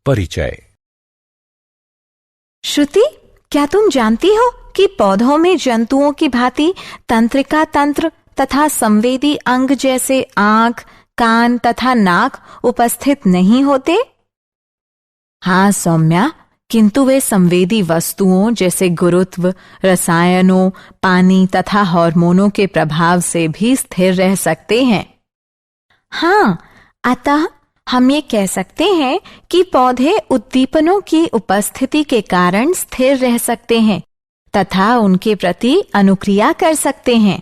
परिचय। श्रुति, क्या तुम जानती हो कि पौधों में जंतुओं की भांति तंत्रिका तंत्र तथा संवेदी अंग जैसे आंख, कान तथा नाक उपस्थित नहीं होते? हाँ सौम्या, किंतु वे संवेदी वस्तुओं जैसे गुरुत्व, रसायनों, पानी तथा हार्मोनों के प्रभाव से भी स्थिर रह सकते हैं। हाँ, अतः हम ये कह सकते हैं कि पौधे उद्दीपनों की उपस्थिति के कारण स्थिर रह सकते हैं तथा उनके प्रति अनुक्रिया कर सकते हैं।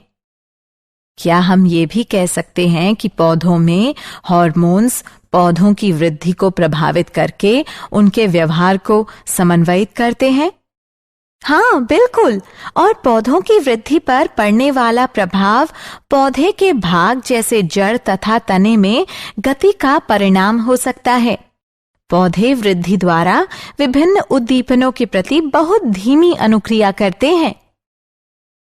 क्या हम ये भी कह सकते हैं कि पौधों में हार्मोन्स पौधों की वृद्धि को प्रभावित करके उनके व्यवहार को समन्वयित करते हैं? हाँ बिल्कुल, और पौधों की वृद्धि पर पड़ने वाला प्रभाव पौधे के भाग जैसे जड़ तथा तने में गति का परिणाम हो सकता है। पौधे वृद्धि द्वारा विभिन्न उद्दीपनों के प्रति बहुत धीमी अनुक्रिया करते हैं।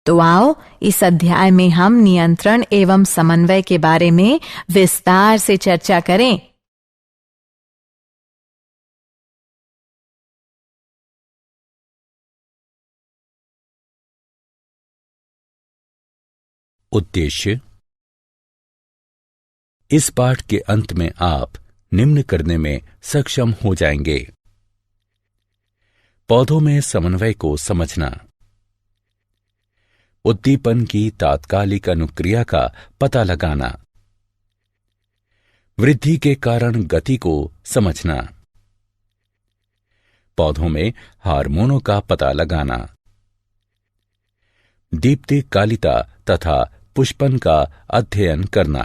तो आओ इस अध्याय में हम नियंत्रण एवं समन्वय के बारे में विस्तार से चर्चा करें। उद्देश्य। इस पाठ के अंत में आप निम्न करने में सक्षम हो जाएंगे: पौधों में समन्वय को समझना, उद्दीपन की तात्कालिक अनुक्रिया का पता लगाना, वृद्धि के कारण गति को समझना, पौधों में हार्मोनों का पता लगाना, दीप्तिकालिता तथा पुष्पन का अध्ययन करना,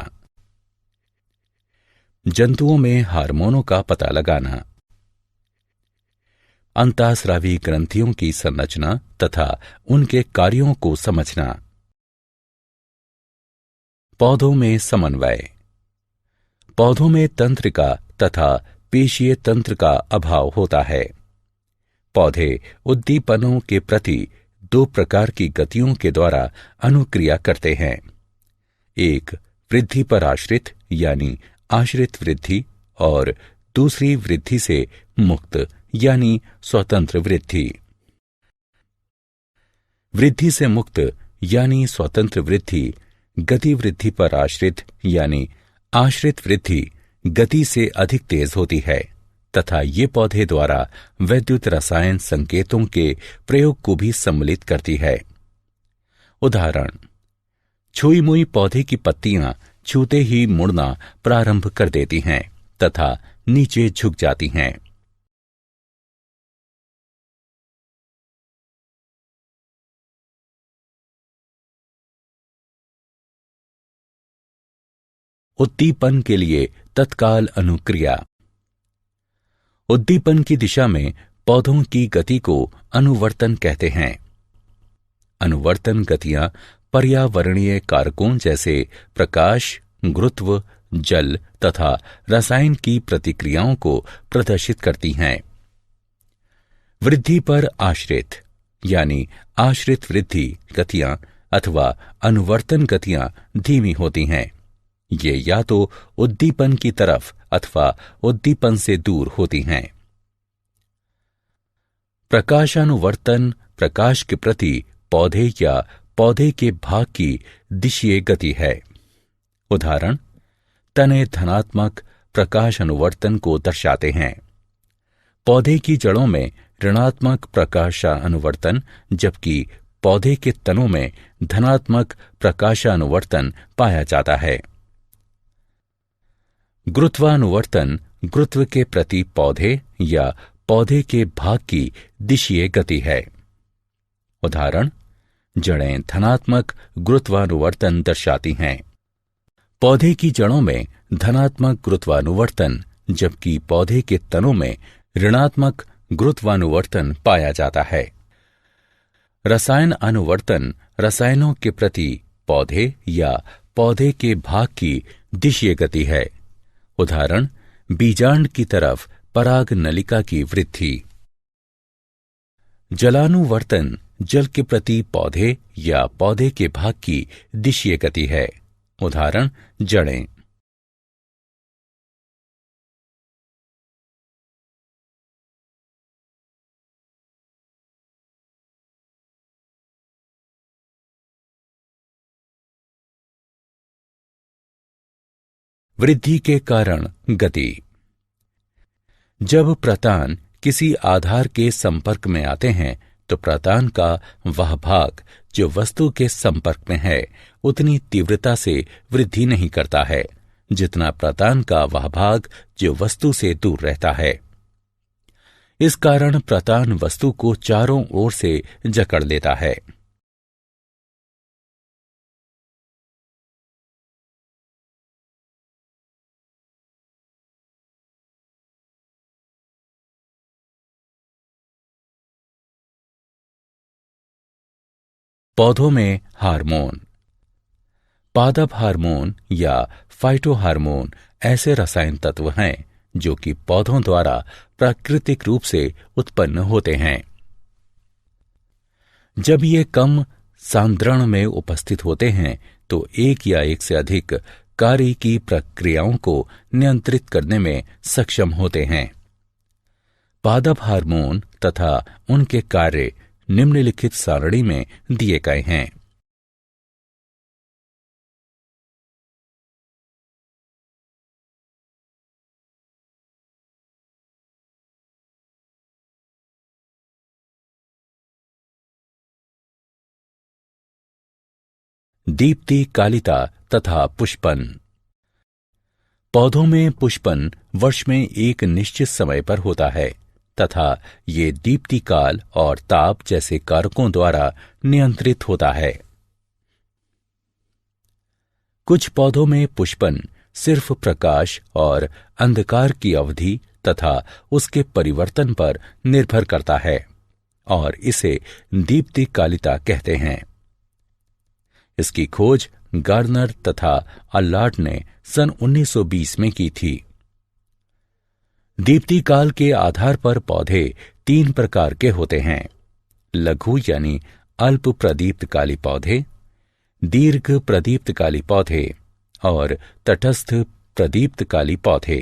जंतुओं में हार्मोनों का पता लगाना, अंतःस्रावी ग्रंथियों की संरचना तथा उनके कार्यों को समझना। पौधों में समन्वय। पौधों में तंत्रिका तथा पेशीय तंत्र का अभाव होता है। पौधे उद्दीपनों के प्रति दो प्रकार की गतियों के द्वारा अनुक्रिया करते हैं: एक वृद्धि पर आश्रित यानी आश्रित वृद्धि, और दूसरी वृद्धि से मुक्त यानी स्वतंत्र वृद्धि। वृद्धि से मुक्त यानी स्वतंत्र वृद्धि गति वृद्धि पर आश्रित यानी आश्रित वृद्धि गति से अधिक तेज होती है तथा ये पौधे द्वारा वैद्युत रसायन संकेतों के प्रयोग को भी सम्मिलित करती है। उदाहरण: छुई मुई पौधे की पत्तियां छूते ही मुड़ना प्रारंभ कर देती हैं तथा नीचे झुक जाती हैं। उद्दीपन के लिए तत्काल अनुक्रिया। उद्दीपन की दिशा में पौधों की गति को अनुवर्तन कहते हैं। अनुवर्तन गतियां पर्यावरणीय कारकों जैसे प्रकाश, गुरुत्व, जल तथा रसायन की प्रतिक्रियाओं को प्रदर्शित करती हैं। वृद्धि पर आश्रित यानी आश्रित वृद्धि गतियां अथवा अनुवर्तन गतियां धीमी होती हैं। ये या तो उद्दीपन की तरफ अथवा उद्दीपन से दूर होती हैं। प्रकाशानुवर्तन प्रकाश के प्रति पौधे या पौधे के भाग की दिशीय गति है। उदाहरण: तने धनात्मक प्रकाश अनुवर्तन को दर्शाते हैं। पौधे की जड़ों में ऋणात्मक प्रकाशानुवर्तन जबकि पौधे के तनों में धनात्मक प्रकाशानुवर्तन पाया जाता है। गुरुत्वानुवर्तन गुरुत्व के प्रति पौधे या पौधे के भाग की दिशीय गति है। उदाहरण: जड़ें धनात्मक गुरुत्वानुवर्तन दर्शाती हैं। पौधे की जड़ों में धनात्मक गुरुत्वानुवर्तन जबकि पौधे के तनों में ऋणात्मक गुरुत्वानुवर्तन पाया जाता है। रसायन अनुवर्तन रसायनों के प्रति पौधे या पौधे के भाग की दिशीय गति है। उदाहरण: बीजांड की तरफ पराग नलिका की वृद्धि। जलानुवर्तन जल के प्रति पौधे या पौधे के भाग की दिशीय गति है। उदाहरण: जड़ें। वृद्धि के कारण गति। जब प्रतान किसी आधार के संपर्क में आते हैं तो प्रतान का वह भाग जो वस्तु के संपर्क में है उतनी तीव्रता से वृद्धि नहीं करता है जितना प्रतान का वह भाग जो वस्तु से दूर रहता है। इस कारण प्रतान वस्तु को चारों ओर से जकड़ लेता है। पौधों में हार्मोन। पादप हार्मोन या फाइटो हार्मोन ऐसे रसायन तत्व हैं जो कि पौधों द्वारा प्राकृतिक रूप से उत्पन्न होते हैं। जब ये कम सांद्रण में उपस्थित होते हैं तो एक या एक से अधिक कार्य की प्रक्रियाओं को नियंत्रित करने में सक्षम होते हैं। पादप हार्मोन तथा उनके कार्य निम्नलिखित सारणी में दिए गए हैं। दीप्ति कालिता तथा पुष्पन। पौधों में पुष्पन वर्ष में एक निश्चित समय पर होता है तथा ये दीप्ति काल और ताप जैसे कारकों द्वारा नियंत्रित होता है। कुछ पौधों में पुष्पन सिर्फ प्रकाश और अंधकार की अवधि तथा उसके परिवर्तन पर निर्भर करता है और इसे दीप्ति कालिता कहते हैं। इसकी खोज गार्नर तथा अल्लार्ट ने सन 1920 में की थी। दीप्ति काल के आधार पर पौधे 3 प्रकार के होते हैं: लघु यानी अल्प प्रदीप्तकाली पौधे, दीर्घ प्रदीप्तकाली पौधे और तटस्थ प्रदीप्तकाली पौधे।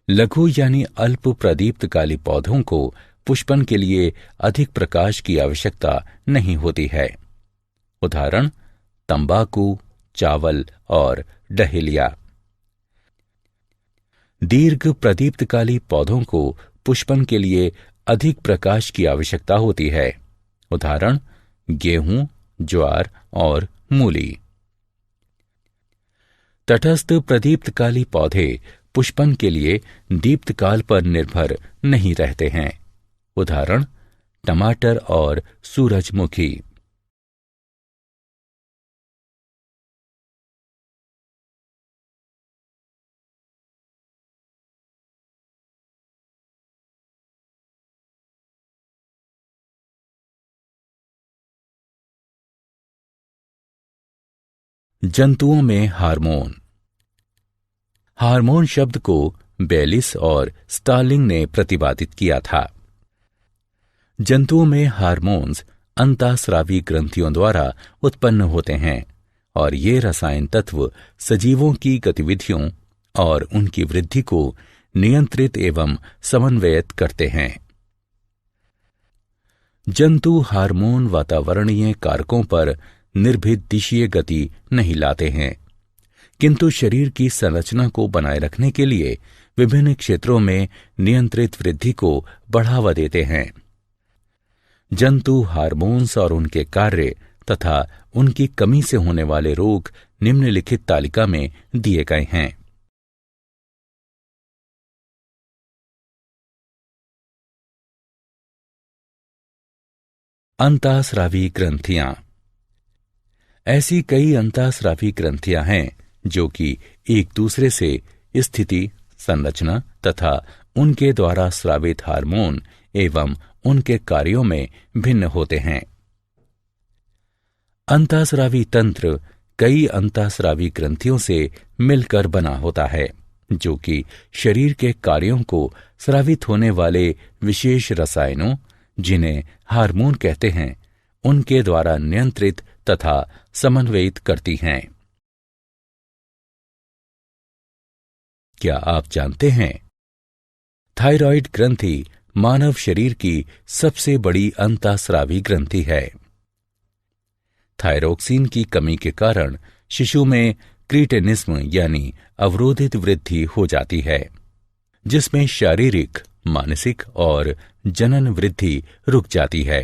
लघु यानी अल्प प्रदीप्तकाली पौधों को पुष्पन के लिए अधिक प्रकाश की आवश्यकता नहीं होती है। उदाहरण तंबाकू, चावल और डहेलिया। दीर्घ प्रदीप्तकाली पौधों को पुष्पन के लिए अधिक प्रकाश की आवश्यकता होती है। उदाहरण गेहूं, ज्वार और मूली। तटस्थ प्रदीप्तकाली पौधे पुष्पन के लिए दीप्तकाल पर निर्भर नहीं रहते हैं। उदाहरण टमाटर और सूरजमुखी। जंतुओं में हार्मोन। हार्मोन शब्द को बेलिस और स्टार्लिंग ने प्रतिपादित किया था। जंतुओं में हार्मोन्स अंतःस्रावी ग्रंथियों द्वारा उत्पन्न होते हैं और ये रसायन तत्व सजीवों की गतिविधियों और उनकी वृद्धि को नियंत्रित एवं समन्वयित करते हैं। जंतु हार्मोन वातावरणीय कारकों पर निर्भीत दिशीय गति नहीं लाते हैं, किंतु शरीर की संरचना को बनाए रखने के लिए विभिन्न क्षेत्रों में नियंत्रित वृद्धि को बढ़ावा देते हैं। जंतु हार्मोन्स और उनके कार्य तथा उनकी कमी से होने वाले रोग निम्नलिखित तालिका में दिए गए हैं। अंतःस्रावी ग्रंथियां। ऐसी कई अंतःस्रावी ग्रंथियां हैं जो कि एक दूसरे से स्थिति, संरचना तथा उनके द्वारा स्रावित हार्मोन एवं उनके कार्यों में भिन्न होते हैं। अंतःस्रावी तंत्र कई अंतःस्रावी ग्रंथियों से मिलकर बना होता है जो कि शरीर के कार्यों को स्रावित होने वाले विशेष रसायनों, जिन्हें हार्मोन कहते हैं, उनके द्वारा नियंत्रित तथा समन्वयित करती हैं। क्या आप जानते हैं थायराइड ग्रंथि मानव शरीर की सबसे बड़ी अंतःस्रावी ग्रंथि है। थायरोक्सिन की कमी के कारण शिशु में क्रीटेनिज्म यानी अवरोधित वृद्धि हो जाती है, जिसमें शारीरिक, मानसिक और जनन वृद्धि रुक जाती है।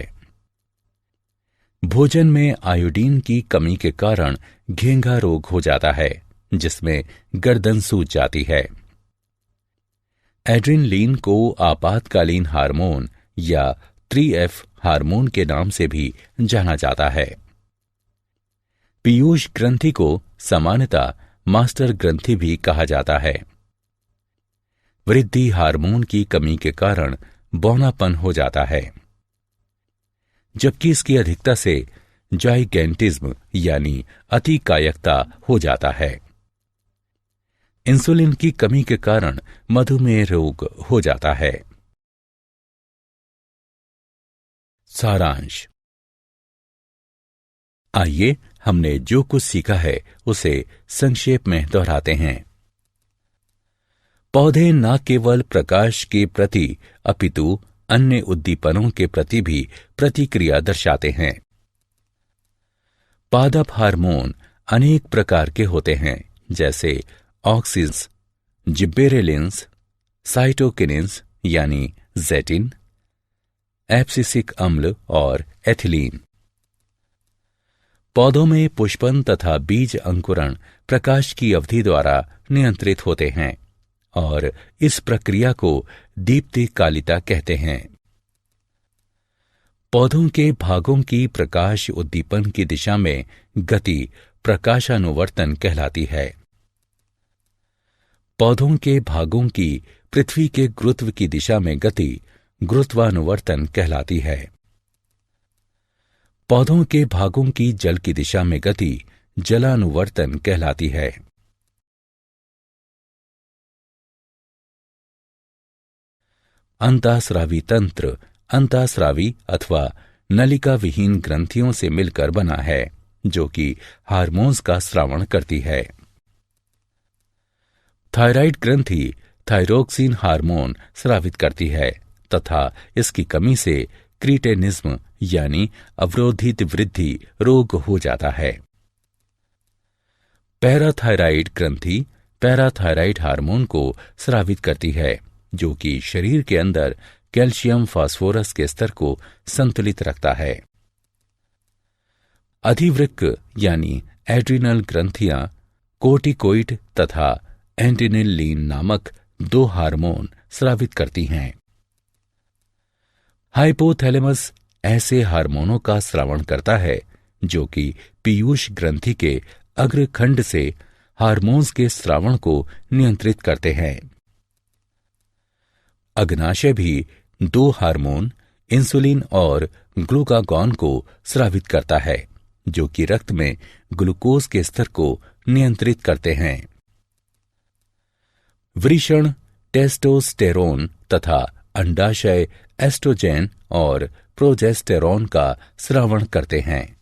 भोजन में आयोडीन की कमी के कारण घेंघा रोग हो जाता है, जिसमें गर्दन सूज जाती है। एड्रेनलिन को आपातकालीन हार्मोन या 3F हार्मोन के नाम से भी जाना जाता है। पीयूष ग्रंथि को सामान्यतः मास्टर ग्रंथि भी कहा जाता है। वृद्धि हार्मोन की कमी के कारण बौनापन हो जाता है, जबकि इसकी अधिकता से जाइगेंटिज्म यानी अतिकायकता हो जाता है। इंसुलिन की कमी के कारण मधुमेह रोग हो जाता है। सारांश। आइए हमने जो कुछ सीखा है उसे संक्षेप में दोहराते हैं। पौधे न केवल प्रकाश के प्रति अपितु अन्य उद्दीपनों के प्रति भी प्रतिक्रिया दर्शाते हैं। पादप हार्मोन अनेक प्रकार के होते हैं, जैसे ऑक्सिन्स, जिब्बेरेलिन्स, साइटोकिनिन्स यानी जेटिन, एब्सिसिक अम्ल और एथिलीन। पौधों में पुष्पन तथा बीज अंकुरण प्रकाश की अवधि द्वारा नियंत्रित होते हैं और इस प्रक्रिया को दीप्तिकालिता कहते हैं। पौधों के भागों की प्रकाश उद्दीपन की दिशा में गति प्रकाशानुवर्तन कहलाती है। पौधों के भागों की पृथ्वी के गुरुत्व की दिशा में गति गुरुत्वानुवर्तन कहलाती है। पौधों के भागों की जल की दिशा में गति जलानुवर्तन कहलाती है। अंतःस्रावी तंत्र अंतःस्रावी अथवा नलिका विहीन ग्रंथियों से मिलकर बना है, जो कि हार्मोन्स का स्रावण करती है। थायराइड ग्रंथि थायरोक्सिन हार्मोन स्रावित करती है तथा इसकी कमी से क्रीटेनिज्म यानी अवरोधित वृद्धि रोग हो जाता है। पैराथायराइड ग्रंथि पैराथायराइड हार्मोन को स्रावित करती है, जो कि शरीर के अंदर कैल्शियम फास्फोरस के स्तर को संतुलित रखता है। अधिवृक्क यानी एड्रिनल ग्रंथियां कोर्टिकोइड तथा एड्रेनलिन नामक 2 हार्मोन स्रावित करती हैं। हाइपोथैलेमस ऐसे हार्मोनों का स्रावण करता है जो कि पीयूष ग्रंथि के अग्रखंड से हार्मोन्स के स्रावण को नियंत्रित करते हैं। अग्नाशय भी 2 हार्मोन इंसुलिन और ग्लूकागॉन को स्रावित करता है, जो कि रक्त में ग्लूकोज के स्तर को नियंत्रित करते हैं। वृषण टेस्टोस्टेरोन तथा अंडाशय एस्ट्रोजेन और प्रोजेस्टेरोन का स्रावण करते हैं।